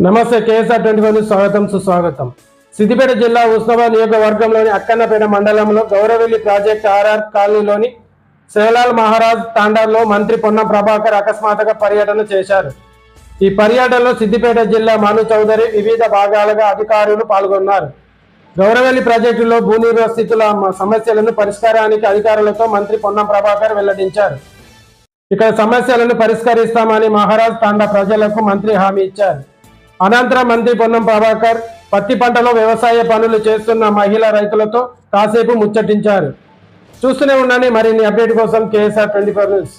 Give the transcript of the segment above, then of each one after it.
నమస్తే కేఎస్ఆర్ 24 స్వాగతం సుస్వాగతం. సిద్దిపేట జిల్లా ఉస్నాబాద్ నియోజకవర్గంలోని అక్కన్నపేట మండలంలో గౌరవెల్లి ప్రాజెక్ట్ ఆర్ఆర్ కాలనీలోని సేలాల్ మహారాజ్ తాండాలో మంత్రి పొన్నం ప్రభాకర్ అకస్మాత్తుగా పర్యటన చేశారు. ఈ పర్యటనలో సిద్దిపేట జిల్లా మను చౌదరి వివిధ భాగాలుగా అధికారులు పాల్గొన్నారు. గౌరవెల్లి ప్రాజెక్టులో భూ నిర్వసితుల సమస్యలను పరిష్కారానికి అధికారులతో మంత్రి పొన్నం ప్రభాకర్ వెల్లడించారు. ఇక్కడ సమస్యలను పరిష్కరిస్తామని మహారాజ్ తాండా ప్రజలకు మంత్రి హామీ ఇచ్చారు. అనంతరం మంత్రి పొన్నం ప్రభాకర్ పత్తి పంటలో వ్యవసాయ పనులు చేస్తున్న మహిళా రైతులతో కాసేపు ముచ్చటించారు. చూస్తూనే ఉండండి మరిన్ని అప్డేట్ కోసం కేఎస్ఆర్ 24 న్యూస్.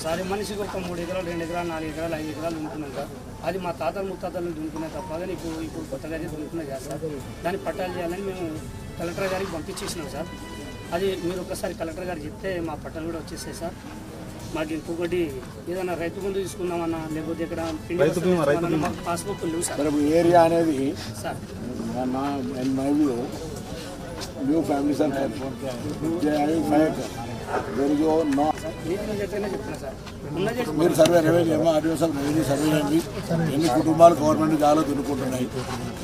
సార్ మనిషికి ఒక 3 ఎకరాలు 2 ఎకరాలు 4 ఎకరాలు 5 ఎకరాలు దున్నుకున్నాం సార్. అది మా తాతలు ముత్తాతలు దున్నుకునే తప్ప కానీ ఇప్పుడు కొత్తగా దున్నుకున్నది కదా సార్. దాన్ని పట్టాలు చేయాలని మేము కలెక్టర్ గారికి పంపించేసినాం సార్. అది మీరు ఒకసారి కలెక్టర్ గారికి చెప్తే మా పట్టాలు కూడా వచ్చేస్తాయి సార్. మాకు ఇంకొకటి ఏదైనా రైతు ముందు తీసుకుందామన్నా లేకపోతే ఇక్కడ పాస్బుక్ లేవు సార్. ఏరియా అనేది సార్ న్యూ ఫ్యామిలీస్ మీరు సర్వే రెవెన్యూ ఏమో ఆర్డిఓసార్ రెవెన్యూ సర్వే చేయండి. ఎన్ని కుటుంబాలు గవర్నమెంట్ జాలో దున్నుకుంటున్నాయి,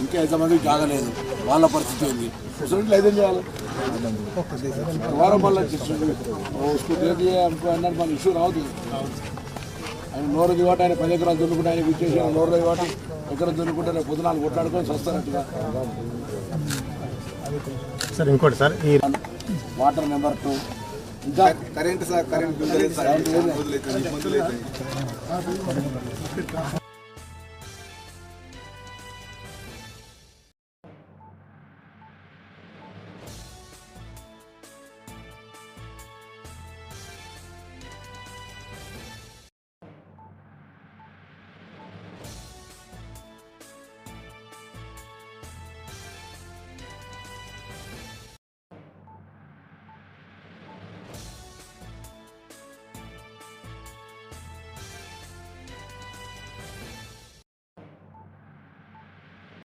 ఇంకా ఎంతమందికి జాగలేదు, వాళ్ళ పరిస్థితి ఏంది ముసలి అయితే చేయాలి. వారం వల్ల అన్నారు మన ఇష్యూ రావద్దు. ఆయన నోరు దివాటి ఆయన 10 ఎకరాలు దున్నుకుంటే ఆయనకి ఇచ్చేసి నోరు దివాటి ఎకరం దున్నుకుంటే రేపు పొద్దునాలు కొట్లాడుకొని వస్తారట్టుగా. సార్ ఇంకోటి సార్ ఈ వాటర్ నెంబర్ 2 ఇంకా కరెంట్ సార్ కరెంట్